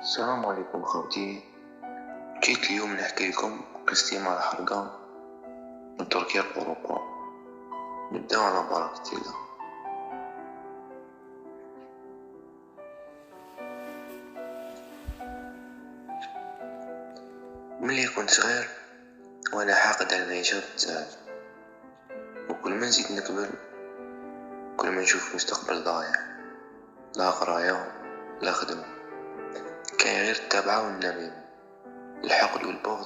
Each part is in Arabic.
السلام عليكم خوتي. جيت اليوم نحكي لكم قصتي مع الحرقة من تركيا لأوروبا. نبداو على بركة الله. ملي كنت صغير وانا حاقد على المعيشة بزاف، وكل ما نزيد نكبر كل ما نشوف مستقبل ضايع، لا قراية لا خدمة، كاين غير التبعة والنميمة، الحقد والبغض،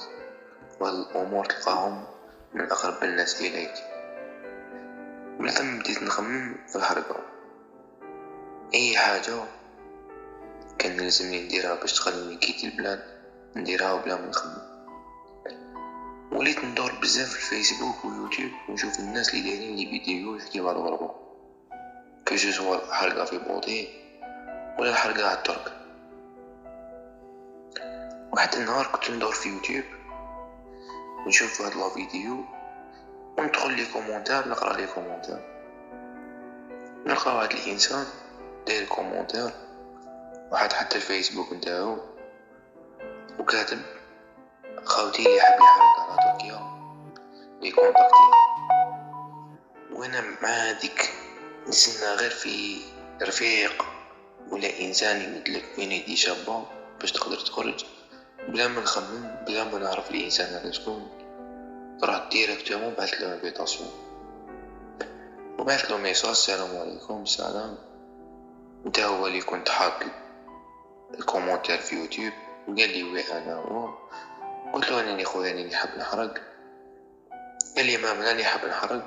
والأمور تلقاهم من أقرب الناس إليك. من ثم بديت نخمم في الحرقة، أي حاجة كان لازمني نديرها باش تخليني كيت البلاد نديرها بلا ما نخمم. وليت ندور بزاف في الفيسبوك ويوتيوب ونشوف الناس اللي دايرين لي فيديو كيما الغربة، كجوز الحرقة في بوطي ولا الحرقة على الترك. واحد النهار كنت ندور في يوتيوب ونشوف هاد لا فيديو وندخل لي كومونتير، نقرا لي كومونتير، نلقى واحد الانسان داير كومونتير واحد حتى الفيسبوك نتاعو وكاتب خاوتي اللي حاب يحرق على تركيا لي كونتاكتي. وانا مع ديك نسنا غير في رفيق ولا انسان يمدلك بين يدي شابة باش تقدر تخرج بلا ما نخمم، بلا ما نعرف الانسان هذا شكون. رحت ديريكتومون بعثت له انفيتاسيون وبعثت له ميساج السلام عليكم السلام. انت هو اللي كنت حاط الكومونتير في يوتيوب؟ وقال لي وي انا هو. قلت له انني خويا انني حاب نحرق. قال لي ما ماني حاب نحرق.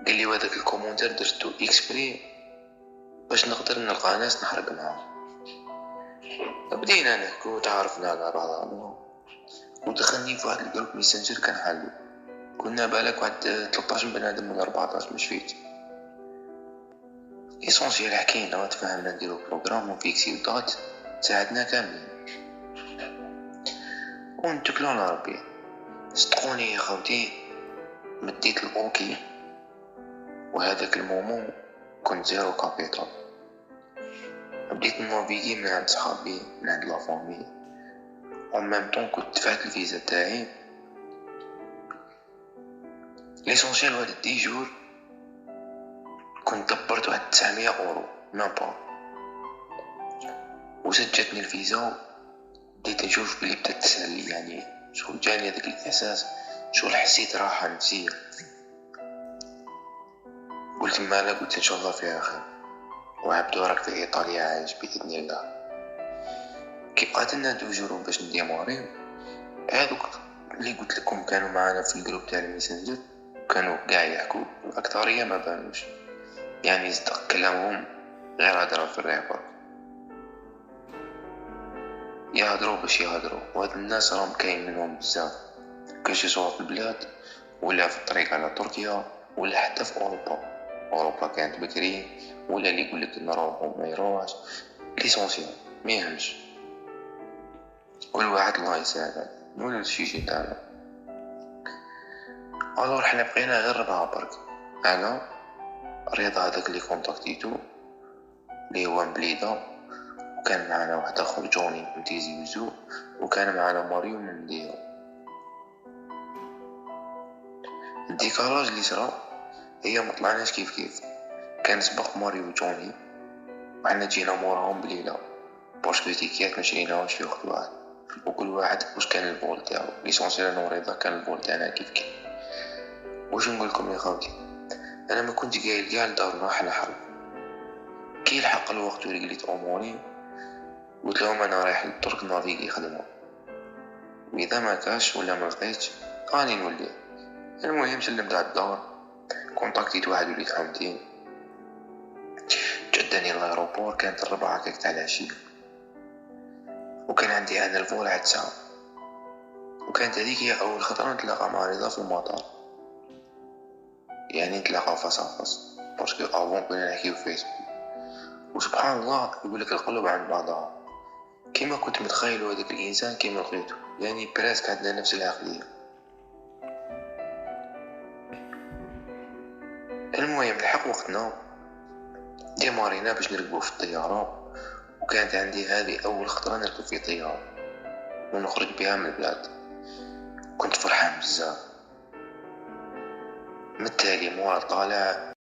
قال لي هذاك الكومونتير درتو اكسبري باش نقدر نلقى ناس نحرق معاهم. بدينا نحكو تعرفنا على بعضنا ودخلني في واحد الجروب ميسنجر كان حلو. كنا بالك واحد 13 بنادم ولا 14 مش فيت. ايسونسيال حكينا وتفهمنا نديرو بروغرام وفيكسيو دات تساعدنا كاملين ونتكلو على ربي. صدقوني يا خوتي مديت الاوكي وهذاك المومون كنت زيرو كابيتال. بديت نوفيغي من عند صحابي من عند لافامي ومن ميم طون كنت دفعت الفيزا تاعي. ليسونسيال واحد 10 جور كنت دبرت واحد 900 اورو نابا وسجلتني الفيزا. بديت نشوف بلي بدات تسهل لي، يعني شغل جاني هذاك الاحساس، شغل حسيت راحه نفسيه. قلت مالا، قلت ان شاء الله فيها خير وعبدو راك في ايطاليا عايش باذن الله. كي بقات لنا 2 جور باش نديماري، هذوك اللي قلت لكم كانوا معنا في الجروب تاع الميسنجر كانوا قاع يحكوا، الاكثريه ما بانوش، يعني صدق كلامهم غير هضره في الريبورت، يهضروا باش يهضروا. وهاد الناس راهم كاين منهم بزاف، كاش سواء في البلاد ولا في الطريق على تركيا ولا حتى في اوروبا كانت بكري، ولا اللي يقول لك نروح وما يروحش. ليسونسيال ما يهمش، كل واحد الله يساعد ولا الشيء تاعنا. الو حنا بقينا غير 4 برك، انا رضا هذاك اللي كونتاكتيتو اللي هو مبليده، وكان معنا واحد اخر جوني من تيزي وزو، وكان معنا ماريو من ديرو. الديكالاج اللي صرا هي مطلعناش كيف كان سبق ماريو وجوني وحنا جينا موراهم بليله باسكو تيكيات مشيناوش في وقت واحد، وكل واحد واش كان البول تاعو. ليسونسيال انا ورضا كان البول تاعنا كيف. واش نقول لكم يا خوتي، انا ما كنت قايل كاع لدارنا حنا حرب. كي لحق الوقت ورجليت اموري قلت لهم انا رايح للترك نافيغي خدمه، واذا ما كاش ولا ما لقيتش راني نولي. المهم سلمت على الدار، كونتاكتيت واحد وليد عمتي جدني الايروبور. كانت 4 هكاك تاع العشيه، وكان عندي انا الفول عاد ساعه، وكانت هذيك هي اول خطره نتلاقى مع رضا في المطار، يعني نتلاقى فاس باسكو افون كنا نحكيو في فيسبوك. وسبحان الله يقولك القلوب عند بعضها، كيما كنت متخيل هذاك الانسان كيما لقيته، يعني براسك عندنا نفس العقليه. المهم لحق وقتنا ديمارينا باش نركبو في الطياره، وكانت عندي هذه أول خطرة نركب في طيارة ونخرج بها من البلاد. كنت فرحان بزاف. من التالي مورا طالع